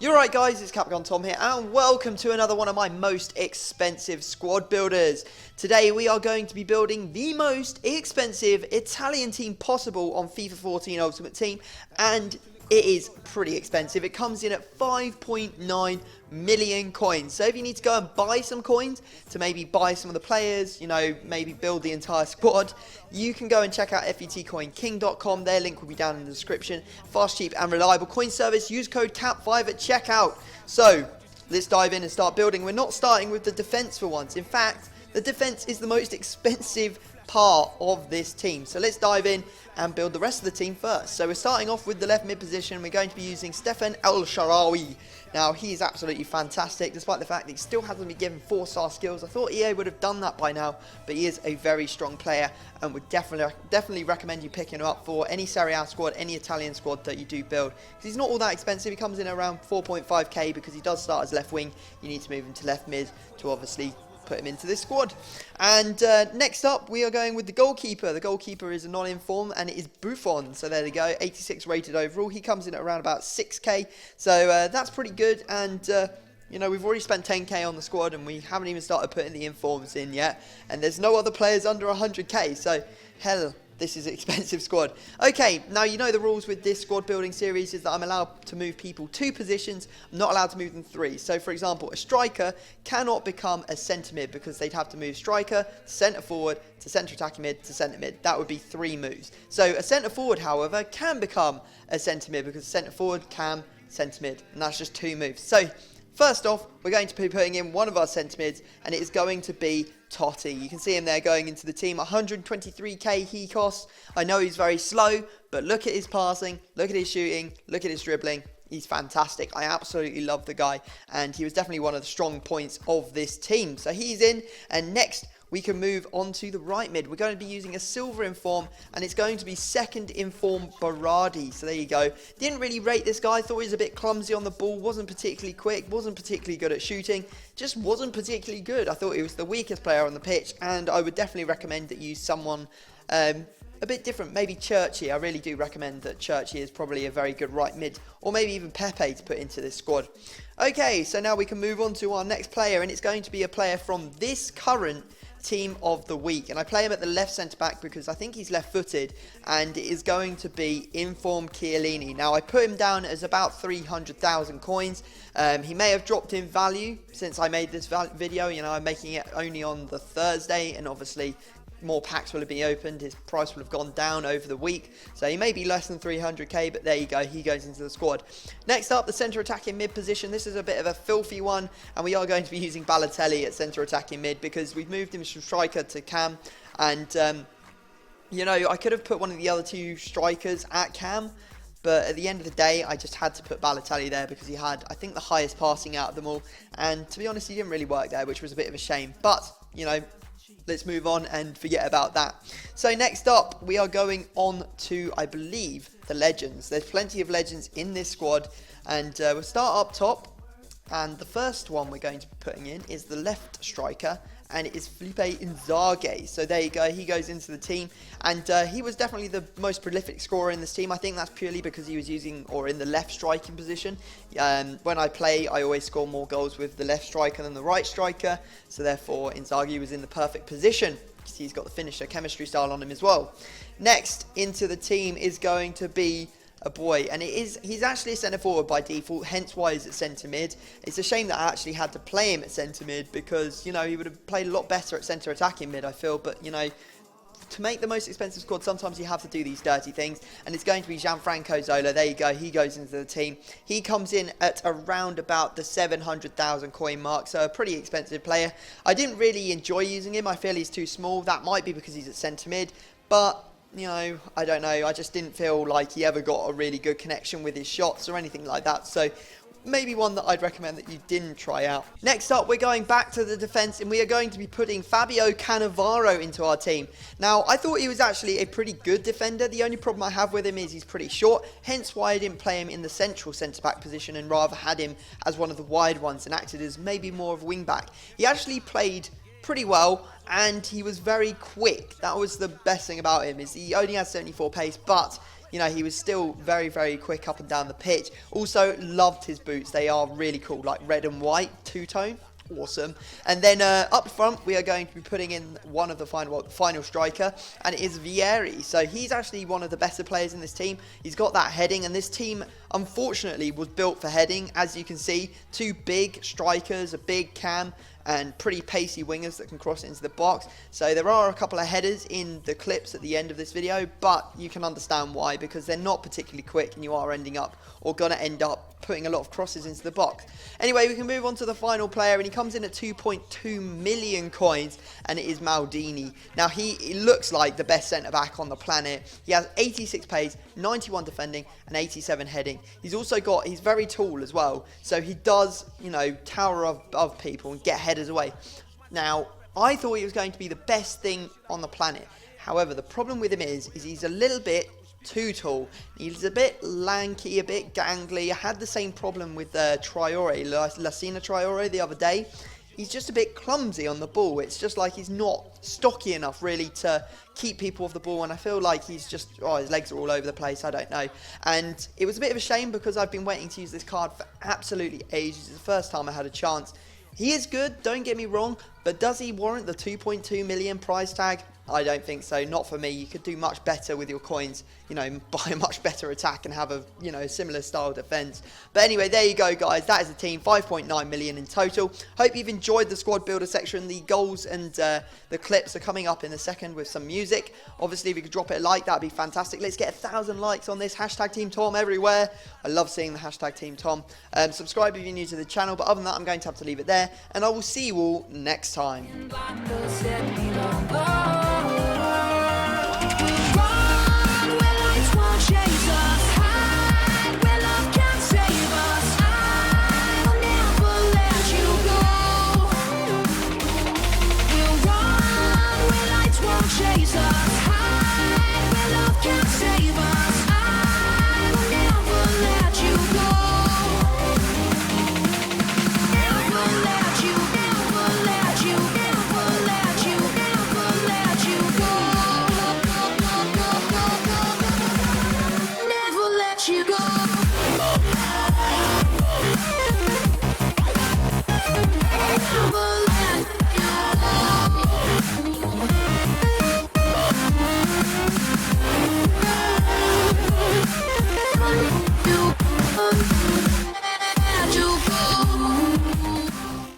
You're right guys, it's Capcom Tom here and welcome to another one of my most expensive squad builders. Today we are going to be building the most expensive Italian team possible on FIFA 14 Ultimate Team, and it is pretty expensive. It comes in at 5.9 million coins. So if you need to go and buy some coins to maybe buy some of the players, you know, maybe build the entire squad, you can go and check out FUTcoinking.com. Their link will be down in the description. Fast, cheap and reliable coin service. Use code CAP5 at checkout. So let's dive in and start building. We're not starting with the defense for once. In fact, the defense is the most expensive part of this team. So let's dive in and build the rest of the team first. So we're starting off with the left mid position. We're going to be using Stefan El-Shaarawy. Now, he's absolutely fantastic, despite the fact that he still hasn't been given 4-star skills. I thought EA would have done that by now, but he is a very strong player and would definitely recommend you picking him up for any Serie A squad, any Italian squad that you do build. Because he's not all that expensive. He comes in around 4.5k because he does start as left wing. You need to move him to left mid to obviously put him into this squad. And next up we are going with the goalkeeper. The goalkeeper is a non-inform and it is Buffon. So there we go, 86 rated overall. He comes in at around about 6k, so that's pretty good. And you know, we've already spent 10k on the squad and we haven't even started putting the informs in yet, and there's no other players under 100k, so hell, this is an expensive squad. Okay, now you know the rules with this squad building series is that I'm allowed to move people 2 positions. I'm not allowed to move them 3. So for example, a striker cannot become a centre mid because they'd have to move striker, centre forward, to centre attacking mid, to centre mid. That would be 3 moves. So a centre forward, however, can become a centre mid because centre forward can centre mid, and that's just 2 moves. So first off, we're going to be putting in one of our centre mids, and it is going to be Totti. You can see him there going into the team. 123k he costs. I know he's very slow, but look at his passing, look at his shooting, look at his dribbling. He's fantastic. I absolutely love the guy, and he was definitely one of the strong points of this team. So he's in, and next we can move on to the right mid. We're going to be using a silver inform, and it's going to be second inform Berardi. So there you go. Didn't really rate this guy. Thought he was a bit clumsy on the ball. Wasn't particularly quick. Wasn't particularly good at shooting. Just wasn't particularly good. I thought he was the weakest player on the pitch, and I would definitely recommend that you use someone a bit different. Maybe Churchy. I really do recommend that Churchy is probably a very good right mid, or maybe even Pepe to put into this squad. Okay, so now we can move on to our next player, and it's going to be a player from this current team of the week, and I play him at the left centre back because I think he's left footed, and it is going to be Inform Chiellini. Now I put him down as about 300,000 coins. He may have dropped in value since I made this video. You know, I'm making it only on the Thursday, and obviously more packs will have been opened. His price will have gone down over the week, so he may be less than 300k, but there you go, he goes into the squad. Next up, the centre attacking mid position. This is a bit of a filthy one, and we are going to be using Balotelli at centre attacking mid because we've moved him from striker to cam, and you know, I could have put one of the other 2 strikers at cam, but at the end of the day, I just had to put Balotelli there because he had, I think, the highest passing out of them all, and to be honest, he didn't really work there, which was a bit of a shame. But you know, let's move on and forget about that. So next up, we are going on to, I believe, the legends. There's plenty of legends in this squad, and we'll start up top. And the first one we're going to be putting in is the left striker, and it is Felipe Inzaghi. So there you go, he goes into the team, and he was definitely the most prolific scorer in this team. I think that's purely because he was using, or in the left striking position. When I play, I always score more goals with the left striker than the right striker, so therefore Inzaghi was in the perfect position. He's got the finisher chemistry style on him as well. Next into the team is going to be a boy, and he's actually a centre forward by default, hence why he's at centre mid. It's a shame that I actually had to play him at centre mid because, you know, he would have played a lot better at centre attacking mid, I feel. But you know, to make the most expensive squad, sometimes you have to do these dirty things, and it's going to be Gianfranco Zola. There you go, he goes into the team. He comes in at around about the 700,000 coin mark, so a pretty expensive player. I didn't really enjoy using him. I feel he's too small. That might be because he's at centre mid, but you know, I don't know, I just didn't feel like he ever got a really good connection with his shots or anything like that, so maybe one that I'd recommend that you didn't try out. Next up, we're going back to the defence, and we are going to be putting Fabio Cannavaro into our team. Now, I thought he was actually a pretty good defender. The only problem I have with him is he's pretty short, hence why I didn't play him in the central centre-back position and rather had him as one of the wide ones and acted as maybe more of a wing-back. He actually played pretty well, and he was very quick. That was the best thing about him, is he only has 74 pace, but you know, he was still very, very quick up and down the pitch. Also, loved his boots. They are really cool, like red and white, two-tone. Awesome. And then up front, we are going to be putting in one of the final striker, and it is Vieri. So he's actually one of the better players in this team. He's got that heading, and this team, unfortunately, was built for heading. As you can see, two big strikers, a big Cam, and pretty pacey wingers that can cross it into the box. So there are a couple of headers in the clips at the end of this video, but you can understand why, because they're not particularly quick, and you are ending up, or going to end up, putting a lot of crosses into the box. Anyway, we can move on to the final player, and he comes in at 2.2 million coins, and it is Maldini. Now, he looks like the best centre-back on the planet. He has 86 pace, 91 defending, and 87 heading. He's also got, he's very tall as well, so he does, you know, tower above people and get headers away. Now, I thought he was going to be the best thing on the planet. However, the problem with him is he's a little bit too tall. He's a bit lanky, a bit gangly. I had the same problem with Traore, Lassina Traore, the other day. He's just a bit clumsy on the ball. It's just like he's not stocky enough really to keep people off the ball, and I feel like he's just, his legs are all over the place, I don't know. And it was a bit of a shame because I've been waiting to use this card for absolutely ages. It's the first time I had a chance. He is good, don't get me wrong, but does he warrant the 2.2 million price tag? I don't think so, not for me. You could do much better with your coins, you know, buy a much better attack and have a, you know, similar style defense. But anyway, there you go, guys. That is the team, 5.9 million in total. Hope you've enjoyed the squad builder section. The goals and the clips are coming up in a second with some music. Obviously, if you could drop it a like, that'd be fantastic. Let's get 1,000 likes on this. Hashtag Team Tom everywhere. I love seeing the hashtag Team Tom. Subscribe if you're new to the channel. But other than that, I'm going to have to leave it there. And I will see you all next time.